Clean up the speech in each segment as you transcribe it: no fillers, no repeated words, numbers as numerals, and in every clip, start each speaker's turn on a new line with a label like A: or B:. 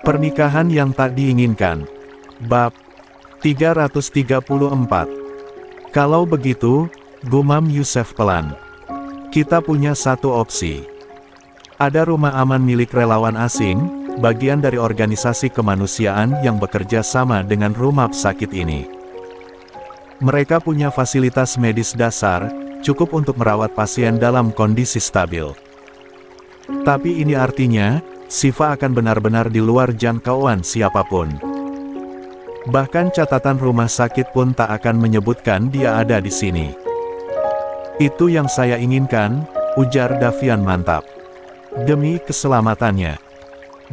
A: Pernikahan yang tak diinginkan. Bab 334. Kalau begitu, gumam Yusef pelan. Kita punya satu opsi. Ada rumah aman milik relawan asing, bagian dari organisasi kemanusiaan yang bekerja sama dengan rumah sakit ini. Mereka punya fasilitas medis dasar, cukup untuk merawat pasien dalam kondisi stabil. Tapi ini artinya, Siva akan benar-benar di luar jangkauan siapapun. Bahkan catatan rumah sakit pun tak akan menyebutkan dia ada di sini. Itu yang saya inginkan, ujar Davian mantap. Demi keselamatannya.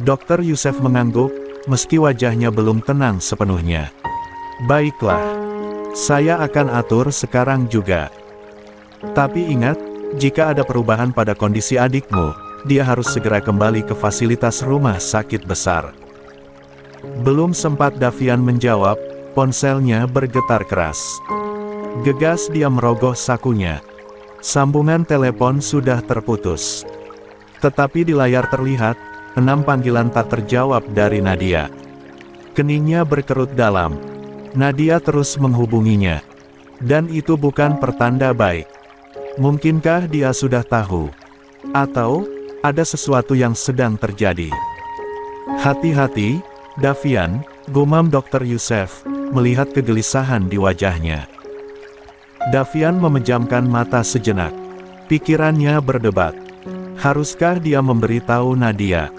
A: Dokter Yusef mengangguk, meski wajahnya belum tenang sepenuhnya. Baiklah. Saya akan atur sekarang juga. Tapi ingat, jika ada perubahan pada kondisi adikmu, dia harus segera kembali ke fasilitas rumah sakit besar. Belum sempat Davian menjawab, ponselnya bergetar keras. Gegas dia merogoh sakunya. Sambungan telepon sudah terputus. Tetapi di layar terlihat, 6 panggilan tak terjawab dari Nadia. Keningnya berkerut dalam. Nadia terus menghubunginya. Dan itu bukan pertanda baik. Mungkinkah dia sudah tahu? Atau ada sesuatu yang sedang terjadi? Hati-hati, Davian, gumam Dr. Yusef, melihat kegelisahan di wajahnya. Davian memejamkan mata sejenak. Pikirannya berdebat. Haruskah dia memberitahu Nadia?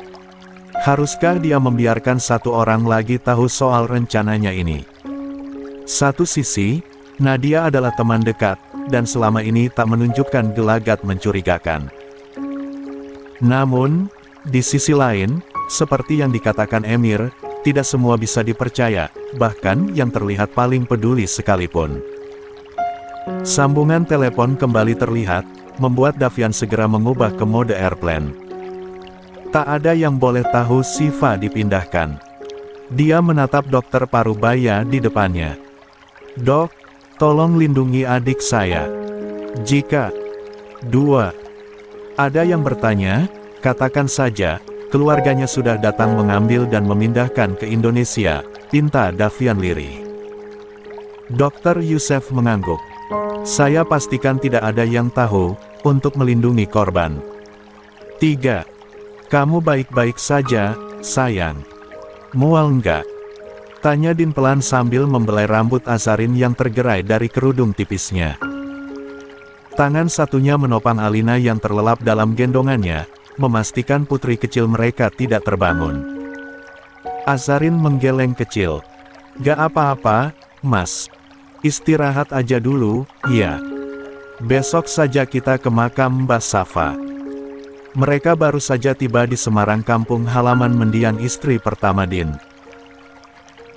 A: Haruskah dia membiarkan satu orang lagi tahu soal rencananya ini? Satu sisi, Nadia adalah teman dekat, dan selama ini tak menunjukkan gelagat mencurigakan. Namun, di sisi lain, seperti yang dikatakan Emir, tidak semua bisa dipercaya, bahkan yang terlihat paling peduli sekalipun. Sambungan telepon kembali terlihat, membuat Davian segera mengubah ke mode airplane. Tak ada yang boleh tahu Siva dipindahkan. Dia menatap dokter Parubaya di depannya. Dok, tolong lindungi adik saya. Jika ada yang bertanya, katakan saja, keluarganya sudah datang mengambil dan memindahkan ke Indonesia, pinta Davian lirih. Dokter Yusef mengangguk. Saya pastikan tidak ada yang tahu, untuk melindungi korban. 3. Kamu baik-baik saja, sayang. Mual enggak? Tanya Din pelan sambil membelai rambut Azarin yang tergerai dari kerudung tipisnya. Tangan satunya menopang Alina yang terlelap dalam gendongannya, memastikan putri kecil mereka tidak terbangun. Azarin menggeleng kecil. Gak apa-apa, Mas. Istirahat aja dulu, ya. Besok saja kita ke makam Mbah Safa. Mereka baru saja tiba di Semarang, kampung halaman mendiang istri pertama Din.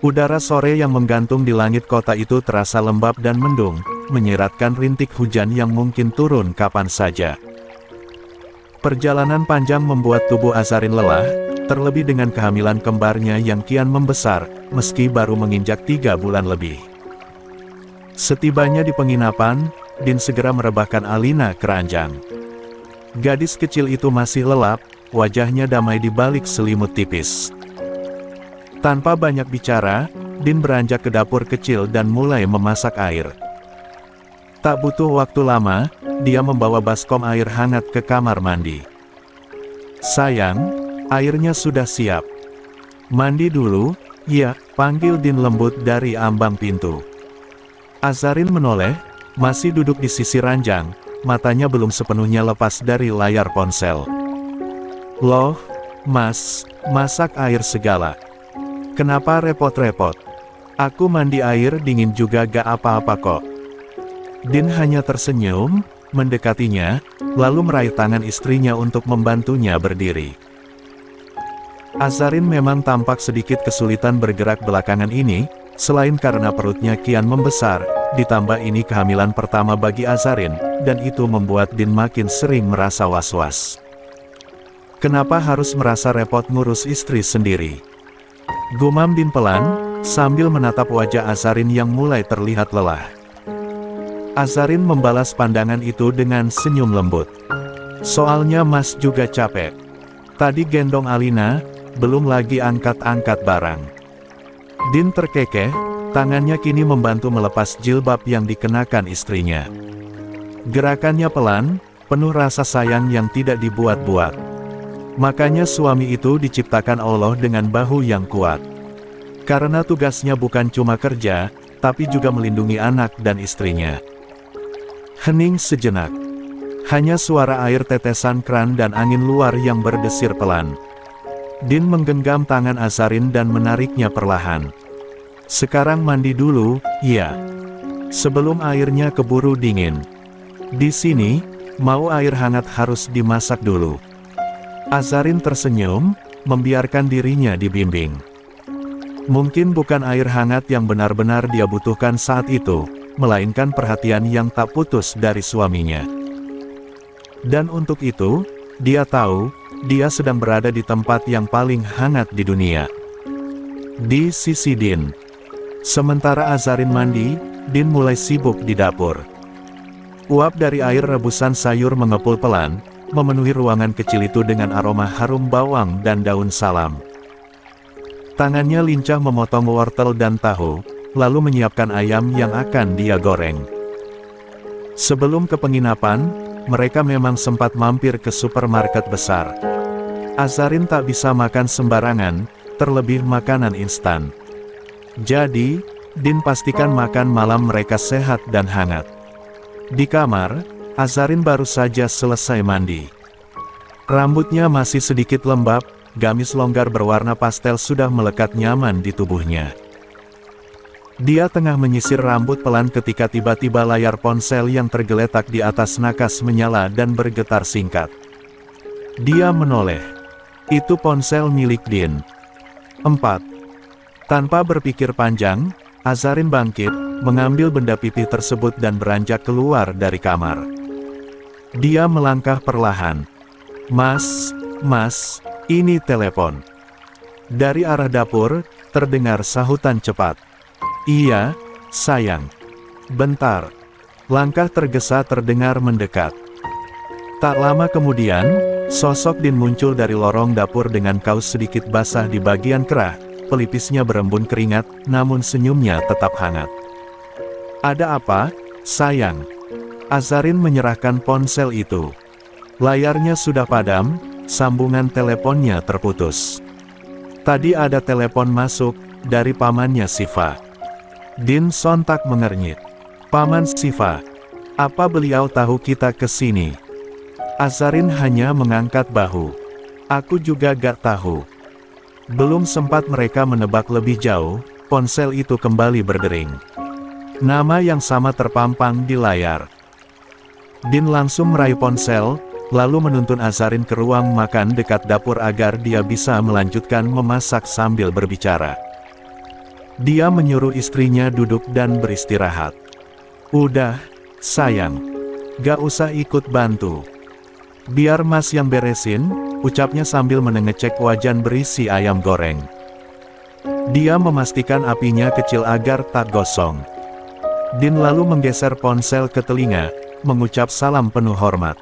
A: Udara sore yang menggantung di langit kota itu terasa lembab dan mendung, menyiratkan rintik hujan yang mungkin turun kapan saja. Perjalanan panjang membuat tubuh Azarin lelah, terlebih dengan kehamilan kembarnya yang kian membesar, meski baru menginjak 3 bulan lebih. Setibanya di penginapan, Din segera merebahkan Alina ke ranjang. Gadis kecil itu masih lelap, wajahnya damai di balik selimut tipis. Tanpa banyak bicara, Din beranjak ke dapur kecil dan mulai memasak air. Tak butuh waktu lama, dia membawa baskom air hangat ke kamar mandi. Sayang, airnya sudah siap. Mandi dulu, ya, panggil Din lembut dari ambang pintu. Azarin menoleh, masih duduk di sisi ranjang, matanya belum sepenuhnya lepas dari layar ponsel. Loh, Mas, masak air segala. Kenapa repot-repot? Aku mandi air dingin juga gak apa-apa kok. Din hanya tersenyum, mendekatinya, lalu meraih tangan istrinya untuk membantunya berdiri. Azarin memang tampak sedikit kesulitan bergerak belakangan ini, selain karena perutnya kian membesar, ditambah ini kehamilan pertama bagi Azarin, dan itu membuat Din makin sering merasa was-was. Kenapa harus merasa repot ngurus istri sendiri? Gumam Din pelan, sambil menatap wajah Azarin yang mulai terlihat lelah. Azarin membalas pandangan itu dengan senyum lembut. Soalnya Mas juga capek. Tadi gendong Alina, belum lagi angkat-angkat barang. Din terkekeh, tangannya kini membantu melepas jilbab yang dikenakan istrinya. Gerakannya pelan, penuh rasa sayang yang tidak dibuat-buat. Makanya suami itu diciptakan Allah dengan bahu yang kuat. Karena tugasnya bukan cuma kerja, tapi juga melindungi anak dan istrinya. Hening sejenak. Hanya suara air tetesan kran dan angin luar yang berdesir pelan. Din menggenggam tangan Azarin dan menariknya perlahan. Sekarang mandi dulu, ya. Sebelum airnya keburu dingin. Di sini, mau air hangat harus dimasak dulu. Azarin tersenyum, membiarkan dirinya dibimbing. Mungkin bukan air hangat yang benar-benar dia butuhkan saat itu, melainkan perhatian yang tak putus dari suaminya. Dan untuk itu, dia tahu, dia sedang berada di tempat yang paling hangat di dunia. Di sisi Din. Sementara Azarin mandi, Din mulai sibuk di dapur. Uap dari air rebusan sayur mengepul pelan, memenuhi ruangan kecil itu dengan aroma harum bawang dan daun salam. Tangannya lincah memotong wortel dan tahu, lalu menyiapkan ayam yang akan dia goreng. Sebelum ke penginapan, mereka memang sempat mampir ke supermarket besar. Azarin tak bisa makan sembarangan, terlebih makanan instan. Jadi, Din pastikan makan malam mereka sehat dan hangat. Di kamar, Azarin baru saja selesai mandi. Rambutnya masih sedikit lembab, gamis longgar berwarna pastel sudah melekat nyaman di tubuhnya. Dia tengah menyisir rambut pelan ketika tiba-tiba layar ponsel yang tergeletak di atas nakas menyala dan bergetar singkat. Dia menoleh. Itu ponsel milik Din. 4. Tanpa berpikir panjang, Azarin bangkit, mengambil benda pipih tersebut dan beranjak keluar dari kamar. Dia melangkah perlahan. Mas, ini telepon. Dari arah dapur, terdengar sahutan cepat. Iya, sayang. Bentar. Langkah tergesa terdengar mendekat. Tak lama kemudian, sosok Din muncul dari lorong dapur dengan kaus sedikit basah di bagian kerah, pelipisnya berembun keringat, namun senyumnya tetap hangat. Ada apa, sayang? Azarin menyerahkan ponsel itu. Layarnya sudah padam, sambungan teleponnya terputus. Tadi ada telepon masuk, dari pamannya Siva. Din sontak mengernyit. Paman Siva? Apa beliau tahu kita kesini? Azarin hanya mengangkat bahu. Aku juga gak tahu. Belum sempat mereka menebak lebih jauh, ponsel itu kembali berdering. Nama yang sama terpampang di layar. Din langsung meraih ponsel, lalu menuntun Azarin ke ruang makan dekat dapur agar dia bisa melanjutkan memasak sambil berbicara. Dia menyuruh istrinya duduk dan beristirahat. Udah, sayang. Gak usah ikut bantu. Biar mas yang beresin, ucapnya sambil mengecek wajan berisi ayam goreng. Dia memastikan apinya kecil agar tak gosong. Din lalu menggeser ponsel ke telinga, mengucap salam penuh hormat.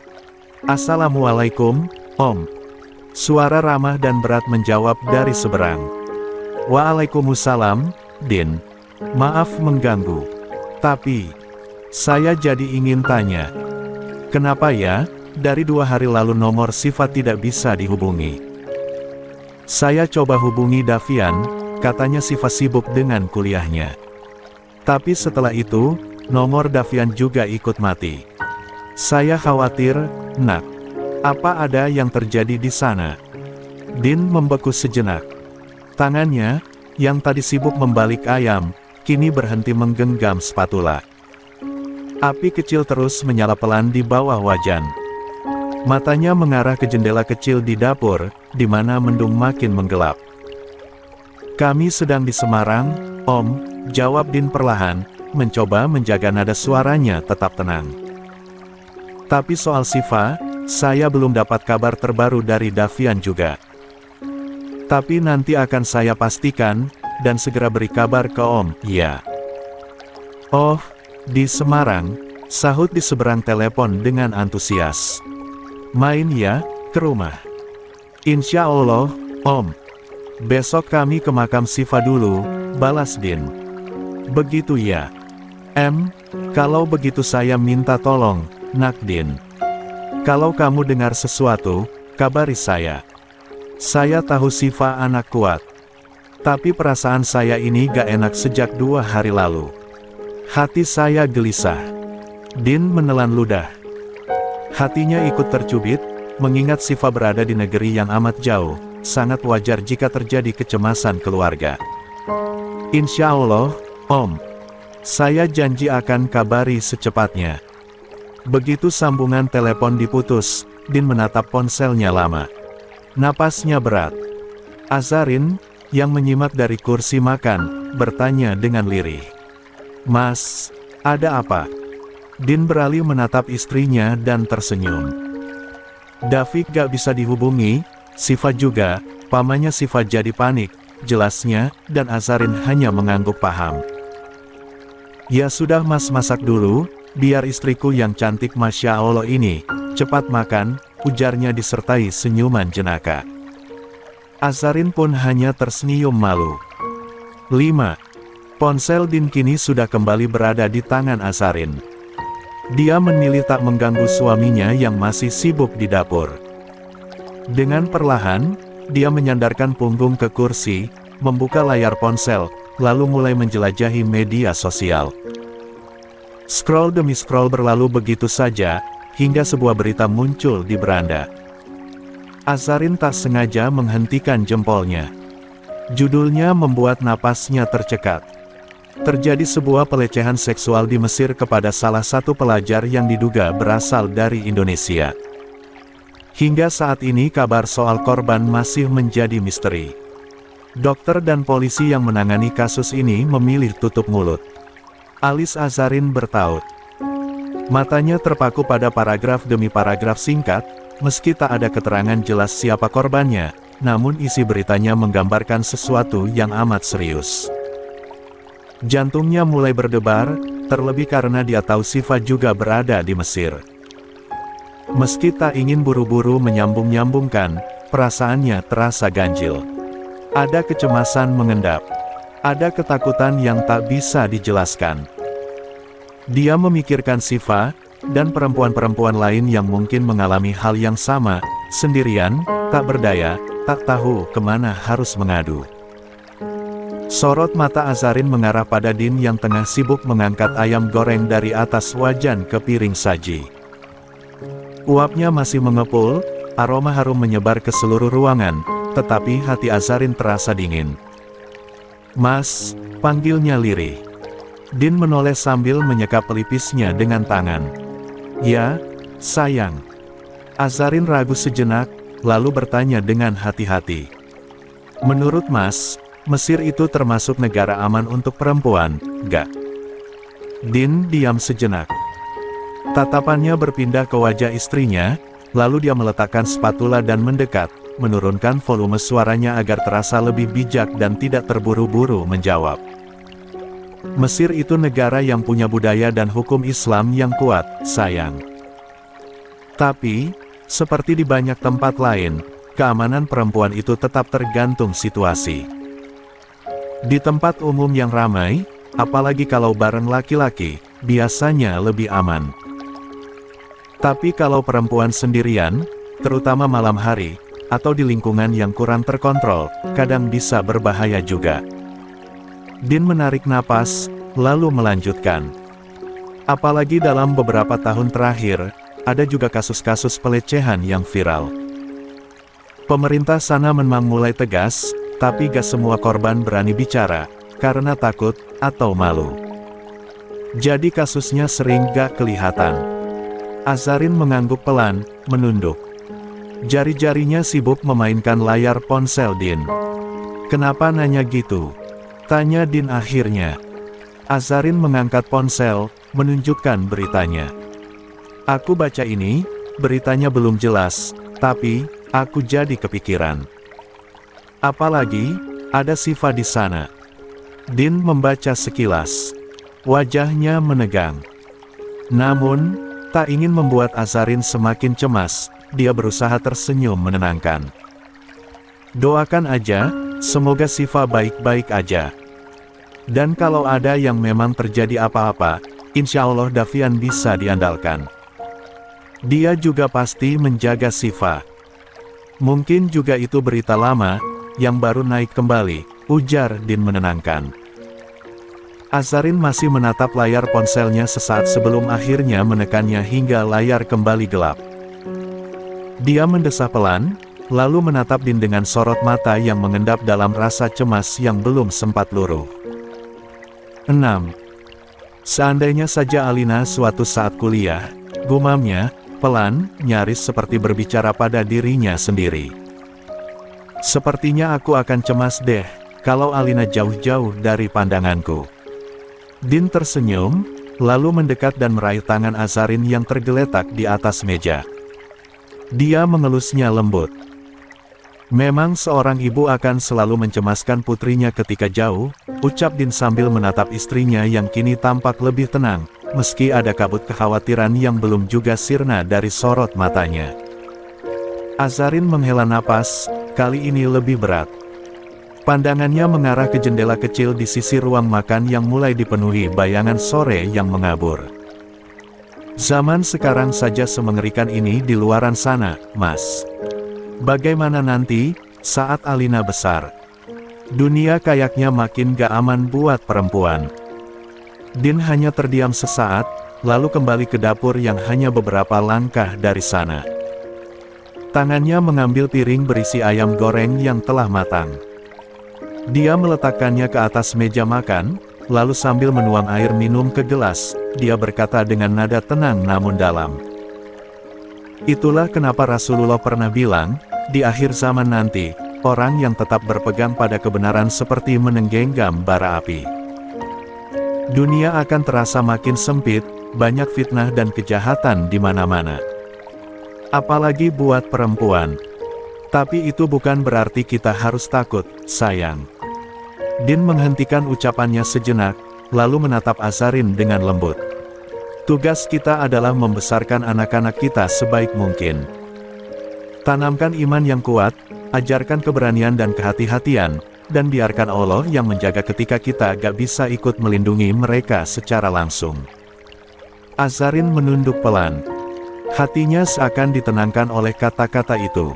A: Assalamualaikum, Om. Suara ramah dan berat menjawab dari seberang. Waalaikumsalam, Din. Maaf mengganggu. Tapi, saya jadi ingin tanya. Kenapa ya, dari 2 hari lalu nomor Siva tidak bisa dihubungi? Saya coba hubungi Davian, katanya Siva sibuk dengan kuliahnya. Tapi setelah itu, nomor Davian juga ikut mati. Saya khawatir, Nak. Apa ada yang terjadi di sana? Din membeku sejenak. Tangannya, yang tadi sibuk membalik ayam, kini berhenti menggenggam spatula. Api kecil terus menyala pelan di bawah wajan. Matanya mengarah ke jendela kecil di dapur, di mana mendung makin menggelap. Kami sedang di Semarang, Om, jawab Din perlahan, mencoba menjaga nada suaranya tetap tenang. Tapi soal Siva, saya belum dapat kabar terbaru dari Davian juga. Tapi nanti akan saya pastikan, dan segera beri kabar ke Om, ya. Oh, di Semarang, sahut di seberang telepon dengan antusias. Main ya, ke rumah. Insya Allah, Om. Besok kami ke makam Siva dulu, balas Din. Begitu ya. Kalau begitu saya minta tolong, Nak Din. Kalau kamu dengar sesuatu, kabari saya. Saya tahu Siva anak kuat. Tapi perasaan saya ini gak enak sejak 2 hari lalu. Hati saya gelisah. Din menelan ludah. Hatinya ikut tercubit, mengingat Siva berada di negeri yang amat jauh. Sangat wajar jika terjadi kecemasan keluarga. Insya Allah, Om. Saya janji akan kabari secepatnya. Begitu sambungan telepon diputus, Din menatap ponselnya lama. Napasnya berat. Azarin, yang menyimak dari kursi makan, bertanya dengan lirih. Mas, ada apa? Din beralih menatap istrinya dan tersenyum. David gak bisa dihubungi, Siva juga, pamannya Siva jadi panik, jelasnya, dan Azarin hanya mengangguk paham. Ya sudah mas masak dulu, biar istriku yang cantik Masya Allah ini, cepat makan, ujarnya disertai senyuman jenaka. Azarin pun hanya tersenyum malu. 5. Ponsel Din kini sudah kembali berada di tangan Azarin. Dia memilih tak mengganggu suaminya yang masih sibuk di dapur. Dengan perlahan, dia menyandarkan punggung ke kursi, membuka layar ponsel, lalu mulai menjelajahi media sosial. Scroll demi scroll berlalu begitu saja, hingga sebuah berita muncul di beranda. Azarin tak sengaja menghentikan jempolnya. Judulnya membuat napasnya tercekat. Terjadi sebuah pelecehan seksual di Mesir kepada salah satu pelajar yang diduga berasal dari Indonesia. Hingga saat ini kabar soal korban masih menjadi misteri. Dokter dan polisi yang menangani kasus ini memilih tutup mulut. Alis Azarin bertaut. Matanya terpaku pada paragraf demi paragraf singkat, meski tak ada keterangan jelas siapa korbannya, namun isi beritanya menggambarkan sesuatu yang amat serius. Jantungnya mulai berdebar, terlebih karena dia tahu Siva juga berada di Mesir. Meski tak ingin buru-buru menyambung-nyambungkan, perasaannya terasa ganjil. Ada kecemasan mengendap. Ada ketakutan yang tak bisa dijelaskan. Dia memikirkan Siva, dan perempuan-perempuan lain yang mungkin mengalami hal yang sama, sendirian, tak berdaya, tak tahu kemana harus mengadu. Sorot mata Azarin mengarah pada Din yang tengah sibuk mengangkat ayam goreng dari atas wajan ke piring saji. Uapnya masih mengepul, aroma harum menyebar ke seluruh ruangan, tetapi hati Azarin terasa dingin. Mas, panggilnya lirih. Din menoleh sambil menyekap pelipisnya dengan tangan. Ya, sayang. Azarin ragu sejenak, lalu bertanya dengan hati-hati. Menurut Mas, Mesir itu termasuk negara aman untuk perempuan, gak? Din diam sejenak. Tatapannya berpindah ke wajah istrinya, lalu dia meletakkan spatula dan mendekat, menurunkan volume suaranya agar terasa lebih bijak dan tidak terburu-buru menjawab. Mesir itu negara yang punya budaya dan hukum Islam yang kuat, sayang. Tapi, seperti di banyak tempat lain, keamanan perempuan itu tetap tergantung situasi. Di tempat umum yang ramai, apalagi kalau bareng laki-laki, biasanya lebih aman. Tapi kalau perempuan sendirian, terutama malam hari, atau di lingkungan yang kurang terkontrol, kadang bisa berbahaya juga. Din menarik napas, lalu melanjutkan. Apalagi dalam beberapa tahun terakhir, ada juga kasus-kasus pelecehan yang viral. Pemerintah sana memang mulai tegas, tapi gak semua korban berani bicara, karena takut, atau malu. Jadi kasusnya sering gak kelihatan. Azarin mengangguk pelan, menunduk. Jari-jarinya sibuk memainkan layar ponsel Din. Kenapa nanya gitu? Tanya Din akhirnya. Azarin mengangkat ponsel, menunjukkan beritanya. Aku baca ini, beritanya belum jelas, tapi, aku jadi kepikiran. Apalagi, ada Siva di sana. Din membaca sekilas. Wajahnya menegang. Namun, tak ingin membuat Azarin semakin cemas, dia berusaha tersenyum menenangkan. Doakan aja, Semoga Siva baik-baik aja. Dan kalau ada yang memang terjadi apa-apa, insya Allah Davian bisa diandalkan. Dia juga pasti menjaga Siva. Mungkin juga itu berita lama, yang baru naik kembali, ujar Din menenangkan. Azarin masih menatap layar ponselnya sesaat sebelum akhirnya menekannya hingga layar kembali gelap. Dia mendesah pelan, lalu menatap Din dengan sorot mata yang mengendap dalam rasa cemas yang belum sempat luruh. 6. Seandainya saja Alina suatu saat kuliah, gumamnya, pelan, nyaris seperti berbicara pada dirinya sendiri. Sepertinya aku akan cemas deh, kalau Alina jauh-jauh dari pandanganku. Din tersenyum, lalu mendekat dan meraih tangan Azarin yang tergeletak di atas meja. Dia mengelusnya lembut. Memang seorang ibu akan selalu mencemaskan putrinya ketika jauh, ucap Din sambil menatap istrinya yang kini tampak lebih tenang, meski ada kabut kekhawatiran yang belum juga sirna dari sorot matanya. Azarin menghela napas, kali ini lebih berat. Pandangannya mengarah ke jendela kecil di sisi ruang makan yang mulai dipenuhi bayangan sore yang mengabur. Zaman sekarang saja semengerikan ini di luaran sana, Mas. Bagaimana nanti, saat Alina besar? Dunia kayaknya makin gak aman buat perempuan. Din hanya terdiam sesaat, lalu kembali ke dapur yang hanya beberapa langkah dari sana. Tangannya mengambil piring berisi ayam goreng yang telah matang. Dia meletakkannya ke atas meja makan, lalu sambil menuang air minum ke gelas, dia berkata dengan nada tenang namun dalam. Itulah kenapa Rasulullah pernah bilang, di akhir zaman nanti, orang yang tetap berpegang pada kebenaran seperti menenggenggam bara api. Dunia akan terasa makin sempit, banyak fitnah dan kejahatan di mana-mana. Apalagi buat perempuan. Tapi itu bukan berarti kita harus takut, sayang. Din menghentikan ucapannya sejenak, lalu menatap Azarin dengan lembut. Tugas kita adalah membesarkan anak-anak kita sebaik mungkin. Tanamkan iman yang kuat, ajarkan keberanian dan kehati-hatian, dan biarkan Allah yang menjaga ketika kita gak bisa ikut melindungi mereka secara langsung. Azarin menunduk pelan. Hatinya seakan ditenangkan oleh kata-kata itu.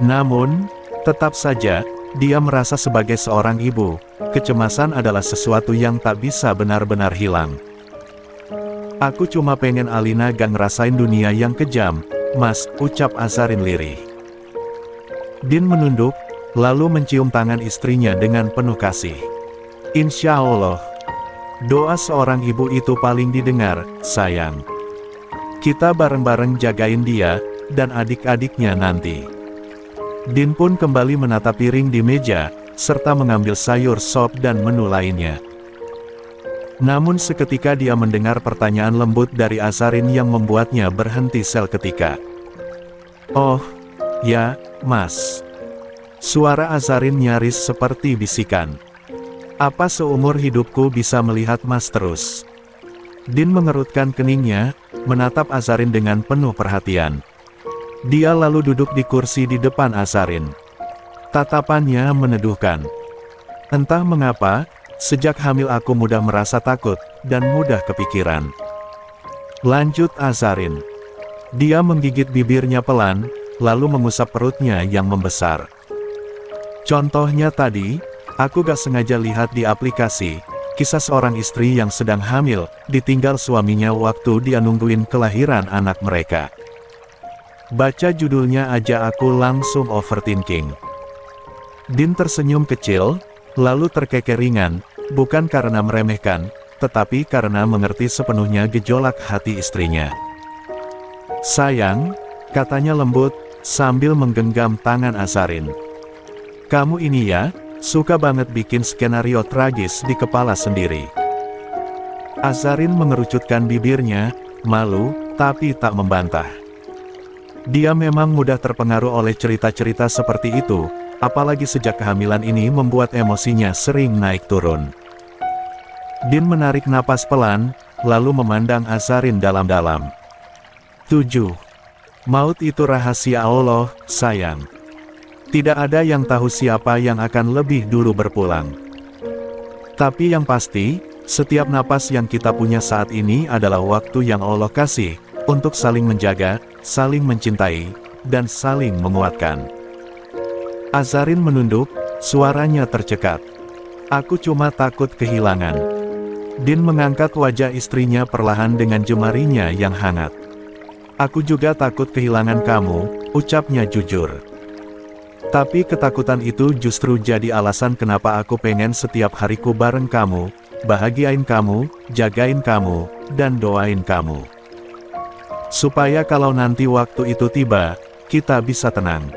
A: Namun, tetap saja, dia merasa sebagai seorang ibu, kecemasan adalah sesuatu yang tak bisa benar-benar hilang. Aku cuma pengen Alina gak ngerasain dunia yang kejam, Mas, ucap Azarin lirih. Din menunduk, lalu mencium tangan istrinya dengan penuh kasih. Insya Allah, doa seorang ibu itu paling didengar, sayang. Kita bareng-bareng jagain dia, dan adik-adiknya nanti. Din pun kembali menatap piring di meja, serta mengambil sayur sop dan menu lainnya. Namun seketika dia mendengar pertanyaan lembut dari Azarin yang membuatnya berhenti seketika. Oh, ya, Mas. Suara Azarin nyaris seperti bisikan. Apa seumur hidupku bisa melihat Mas terus? Din mengerutkan keningnya, menatap Azarin dengan penuh perhatian. Dia lalu duduk di kursi di depan Azarin. Tatapannya meneduhkan. Entah mengapa, sejak hamil aku mudah merasa takut, dan mudah kepikiran. Lanjut Azarin. Dia menggigit bibirnya pelan, lalu mengusap perutnya yang membesar. Contohnya tadi, aku gak sengaja lihat di aplikasi, kisah seorang istri yang sedang hamil, ditinggal suaminya waktu dia nungguin kelahiran anak mereka. Baca judulnya aja aku langsung overthinking. Din tersenyum kecil, lalu terkekeh ringan, bukan karena meremehkan, tetapi karena mengerti sepenuhnya gejolak hati istrinya. Sayang, katanya lembut, sambil menggenggam tangan Azarin. Kamu ini ya, suka banget bikin skenario tragis di kepala sendiri. Azarin mengerucutkan bibirnya, malu, tapi tak membantah. Dia memang mudah terpengaruh oleh cerita-cerita seperti itu, apalagi sejak kehamilan ini membuat emosinya sering naik turun. Din menarik napas pelan, lalu memandang Azarin dalam-dalam. 7. Maut itu rahasia Allah, sayang. Tidak ada yang tahu siapa yang akan lebih dulu berpulang. Tapi yang pasti, setiap napas yang kita punya saat ini adalah waktu yang Allah kasih, untuk saling menjaga, saling mencintai, dan saling menguatkan. Azarin menunduk, suaranya tercekat. Aku cuma takut kehilangan. Din mengangkat wajah istrinya perlahan dengan jemarinya yang hangat. Aku juga takut kehilangan kamu, ucapnya jujur. Tapi ketakutan itu justru jadi alasan kenapa aku pengen setiap hariku bareng kamu, bahagiain kamu, jagain kamu, dan doain kamu. Supaya kalau nanti waktu itu tiba, kita bisa tenang.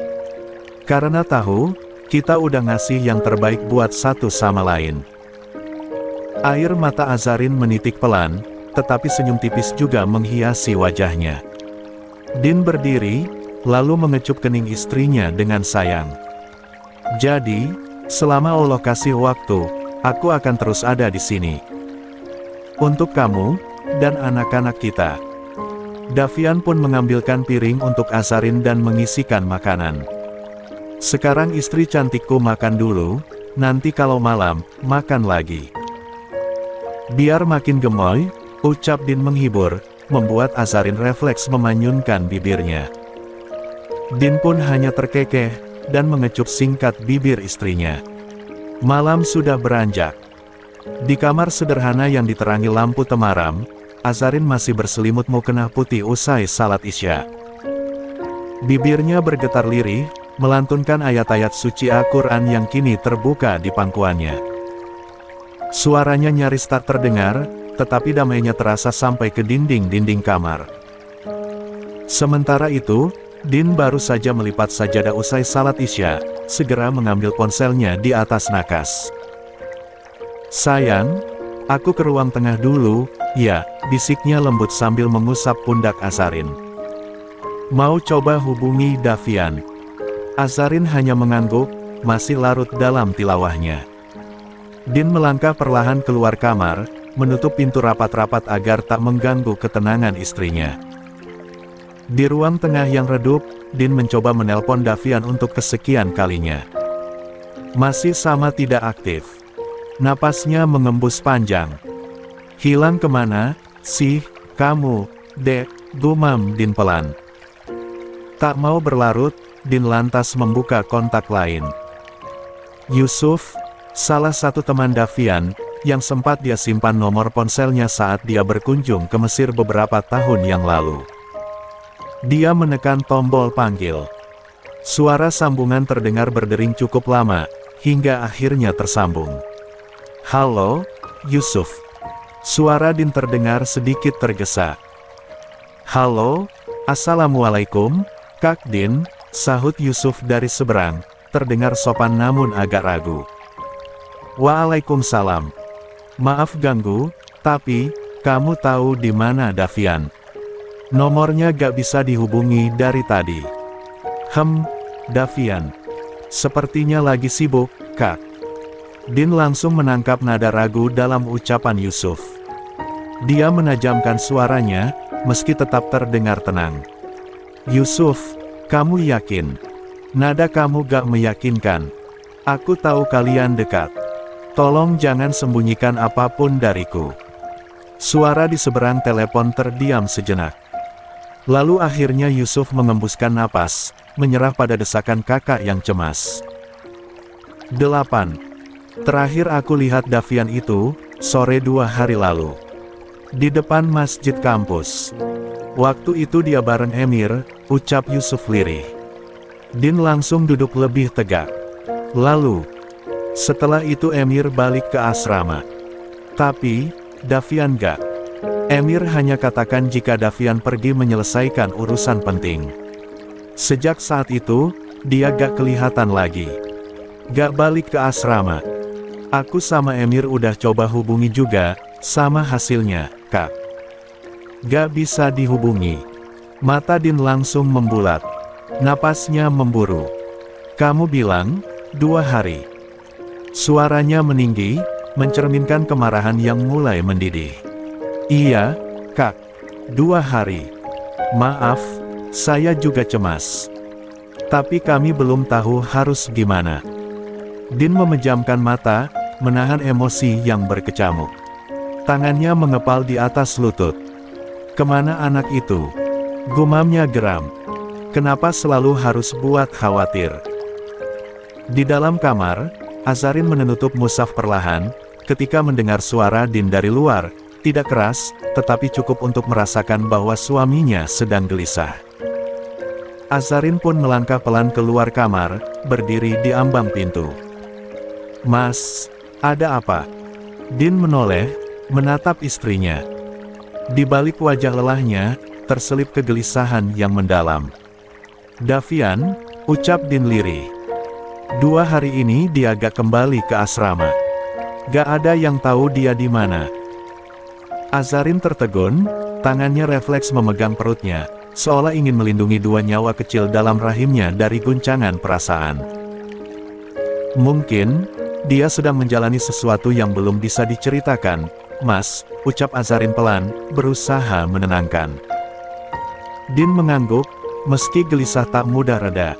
A: Karena tahu, kita udah ngasih yang terbaik buat satu sama lain. Air mata Azarin menitik pelan, tetapi senyum tipis juga menghiasi wajahnya. Din berdiri, lalu mengecup kening istrinya dengan sayang. Jadi, selama Allah kasih waktu, aku akan terus ada di sini. Untuk kamu, dan anak-anak kita. Davian pun mengambilkan piring untuk Azarin dan mengisikan makanan. Sekarang istri cantikku makan dulu, nanti kalau malam, makan lagi. Biar makin gemoy, ucap Din menghibur, membuat Azarin refleks memanyunkan bibirnya. Din pun hanya terkekeh, dan mengecup singkat bibir istrinya. Malam sudah beranjak. Di kamar sederhana yang diterangi lampu temaram, Azarin masih berselimut mukena putih usai salat Isya. Bibirnya bergetar lirih, melantunkan ayat-ayat suci Al-Quran yang kini terbuka di pangkuannya. Suaranya nyaris tak terdengar, tetapi damainya terasa sampai ke dinding-dinding kamar. Sementara itu, Din baru saja melipat sajadah usai salat Isya, segera mengambil ponselnya di atas nakas. Sayang, aku ke ruang tengah dulu, ya, bisiknya lembut sambil mengusap pundak Azarin. Mau coba hubungi Davian? Azarin hanya mengangguk, masih larut dalam tilawahnya. Din melangkah perlahan keluar kamar, menutup pintu rapat-rapat agar tak mengganggu ketenangan istrinya. Di ruang tengah yang redup, Din mencoba menelpon Davian untuk kesekian kalinya. Masih sama tidak aktif. Napasnya mengembus panjang. Hilang kemana, sih, kamu, Dek, gumam Din pelan. Tak mau berlarut, Din lantas membuka kontak lain. Yusuf, salah satu teman Davian, yang sempat dia simpan nomor ponselnya saat dia berkunjung ke Mesir beberapa tahun yang lalu. Dia menekan tombol panggil. Suara sambungan terdengar berdering cukup lama, hingga akhirnya tersambung. Halo, Yusuf. Suara Din terdengar sedikit tergesa. Halo, Assalamualaikum, Kak Din, sahut Yusuf dari seberang, terdengar sopan namun agak ragu. Waalaikumsalam. Maaf ganggu, tapi, kamu tahu di mana Davian? Nomornya gak bisa dihubungi dari tadi. Davian. Sepertinya lagi sibuk, Kak. Din langsung menangkap nada ragu dalam ucapan Yusuf. Dia menajamkan suaranya, meski tetap terdengar tenang. Yusuf, kamu yakin? Nada kamu gak meyakinkan. Aku tahu kalian dekat. Tolong jangan sembunyikan apapun dariku. Suara di seberang telepon terdiam sejenak. Lalu akhirnya Yusuf mengembuskan napas, menyerah pada desakan kakak yang cemas. 8. Terakhir aku lihat Davian itu, sore 2 hari lalu. Di depan masjid kampus. Waktu itu dia bareng Emir, ucap Yusuf lirih. Din langsung duduk lebih tegak. Lalu, setelah itu Emir balik ke asrama. Tapi, Davian gak. Emir hanya katakan jika Davian pergi menyelesaikan urusan penting. Sejak saat itu, dia gak kelihatan lagi. Gak balik ke asrama. Aku sama Emir udah coba hubungi juga, sama hasilnya, Kak. Gak bisa dihubungi. Mata Din langsung membulat. Napasnya memburu. Kamu bilang, 2 hari. Suaranya meninggi, mencerminkan kemarahan yang mulai mendidih. Iya, Kak. 2 hari. Maaf, saya juga cemas. Tapi kami belum tahu harus gimana. Din memejamkan mata, menahan emosi yang berkecamuk. Tangannya mengepal di atas lutut. Kemana anak itu? Gumamnya geram. Kenapa selalu harus buat khawatir? Di dalam kamar, Azarin menutup mushaf perlahan, ketika mendengar suara Din dari luar, tidak keras, tetapi cukup untuk merasakan bahwa suaminya sedang gelisah. Azarin pun melangkah pelan keluar kamar, berdiri di ambang pintu. "Mas, ada apa?" Din menoleh, menatap istrinya. Di balik wajah lelahnya, terselip kegelisahan yang mendalam. "Davian," ucap Din lirih. 2 hari ini dia gak kembali ke asrama. Gak ada yang tahu dia di mana. Azarin tertegun, tangannya refleks memegang perutnya, seolah ingin melindungi 2 nyawa kecil dalam rahimnya dari guncangan perasaan. "Mungkin, dia sedang menjalani sesuatu yang belum bisa diceritakan, Mas," ucap Azarin pelan, berusaha menenangkan. Din mengangguk, meski gelisah tak mudah reda.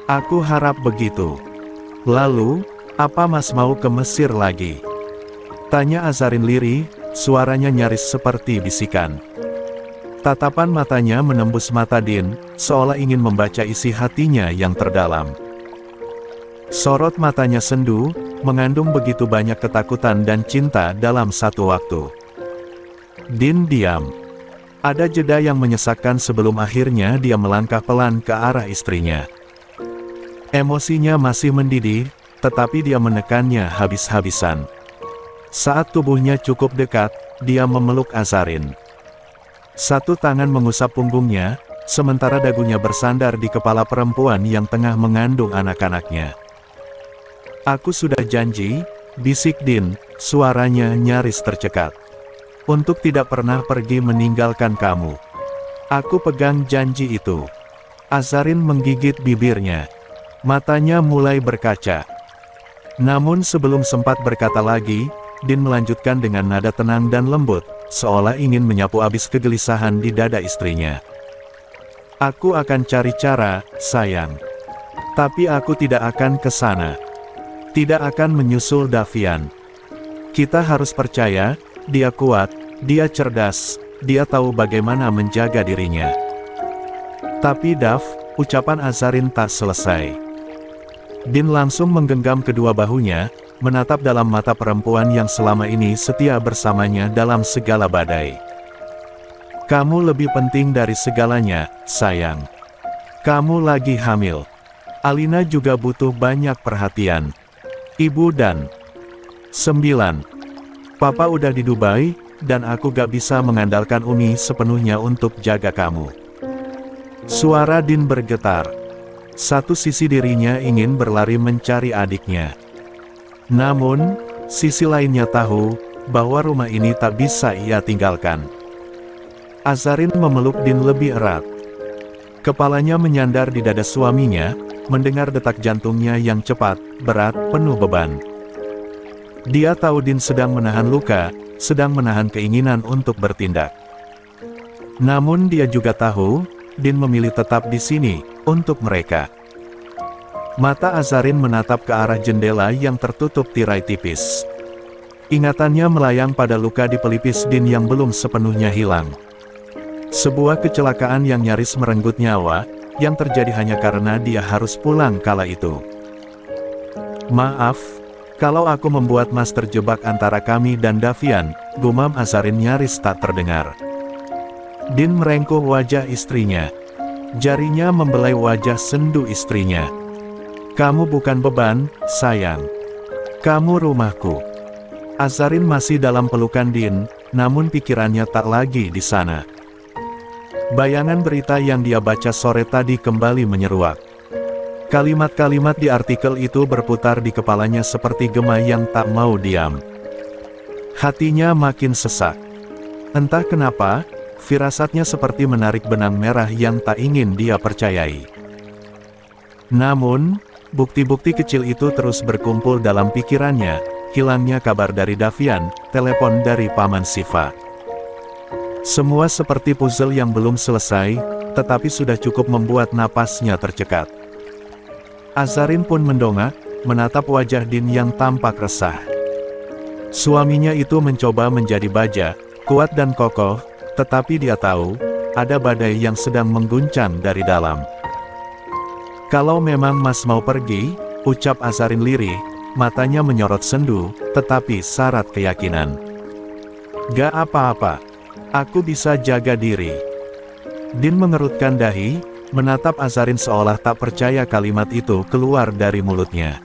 A: "Aku harap begitu. Lalu, apa Mas mau ke Mesir lagi?" tanya Azarin lirih, suaranya nyaris seperti bisikan. Tatapan matanya menembus mata Din, seolah ingin membaca isi hatinya yang terdalam. Sorot matanya sendu, mengandung begitu banyak ketakutan dan cinta dalam satu waktu. Din diam. Ada jeda yang menyesakkan sebelum akhirnya dia melangkah pelan ke arah istrinya. Emosinya masih mendidih, tetapi dia menekannya habis-habisan. Saat tubuhnya cukup dekat, dia memeluk Azarin. Satu tangan mengusap punggungnya, sementara dagunya bersandar di kepala perempuan yang tengah mengandung anak-anaknya. "Aku sudah janji," bisik Din, suaranya nyaris tercekat, "untuk tidak pernah pergi meninggalkan kamu. Aku pegang janji itu." Azarin menggigit bibirnya. Matanya mulai berkaca. Namun sebelum sempat berkata lagi, Din melanjutkan dengan nada tenang dan lembut, seolah ingin menyapu abis kegelisahan di dada istrinya. "Aku akan cari cara, sayang. Tapi aku tidak akan ke sana. Tidak akan menyusul Davian. Kita harus percaya, dia kuat, dia cerdas, dia tahu bagaimana menjaga dirinya." "Tapi Dav," ucapan Azarin tak selesai. Din langsung menggenggam kedua bahunya, menatap dalam mata perempuan yang selama ini setia bersamanya dalam segala badai. "Kamu lebih penting dari segalanya, sayang. Kamu lagi hamil. Alina juga butuh banyak perhatian. Ibu dan 9. Papa udah di Dubai, dan aku gak bisa mengandalkan Umi sepenuhnya untuk jaga kamu." Suara Din bergetar. Satu sisi dirinya ingin berlari mencari adiknya. Namun, sisi lainnya tahu, bahwa rumah ini tak bisa ia tinggalkan. Azarin memeluk Din lebih erat. Kepalanya menyandar di dada suaminya, mendengar detak jantungnya yang cepat, berat, penuh beban. Dia tahu Din sedang menahan luka, sedang menahan keinginan untuk bertindak. Namun dia juga tahu, Din memilih tetap di sini, untuk mereka. Mata Azarin menatap ke arah jendela yang tertutup tirai tipis. Ingatannya melayang pada luka di pelipis Din yang belum sepenuhnya hilang. Sebuah kecelakaan yang nyaris merenggut nyawa, yang terjadi hanya karena dia harus pulang kala itu. "Maaf, kalau aku membuat Mas terjebak antara kami dan Davian," gumam Azarin nyaris tak terdengar. Din merengkuh wajah istrinya. Jarinya membelai wajah sendu istrinya. "Kamu bukan beban, sayang. Kamu rumahku." Azarin masih dalam pelukan Din, namun pikirannya tak lagi di sana. Bayangan berita yang dia baca sore tadi kembali menyeruak. Kalimat-kalimat di artikel itu berputar di kepalanya seperti gema yang tak mau diam. Hatinya makin sesak. Entah kenapa, firasatnya seperti menarik benang merah yang tak ingin dia percayai. Namun, bukti-bukti kecil itu terus berkumpul dalam pikirannya. Hilangnya kabar dari Davian, telepon dari Paman Siva. Semua seperti puzzle yang belum selesai, tetapi sudah cukup membuat napasnya tercekat. Azarin pun mendongak, menatap wajah Din yang tampak resah. Suaminya itu mencoba menjadi baja, kuat dan kokoh, tetapi dia tahu, ada badai yang sedang mengguncang dari dalam. Kalau memang Mas mau pergi, ucap Azarin lirih, matanya menyorot sendu, tetapi syarat keyakinan. Gak apa-apa. Aku bisa jaga diri. Din mengerutkan dahi, menatap Azarin seolah tak percaya kalimat itu keluar dari mulutnya.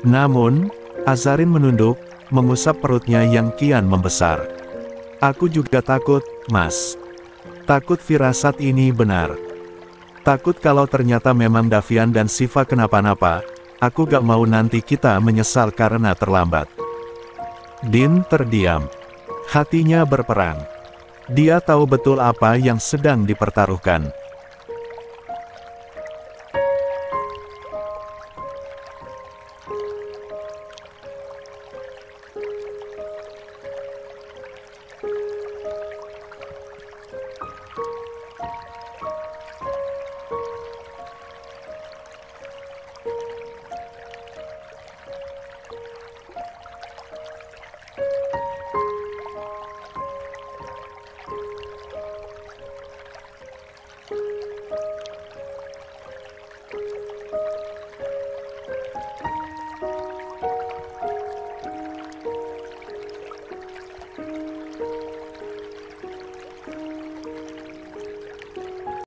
A: Namun, Azarin menunduk, mengusap perutnya yang kian membesar. Aku juga takut, Mas. Takut firasat ini benar. Takut kalau ternyata memang Davian dan Siva kenapa-napa, aku gak mau nanti kita menyesal karena terlambat. Din terdiam. Hatinya berperang. Dia tahu betul apa yang sedang dipertaruhkan.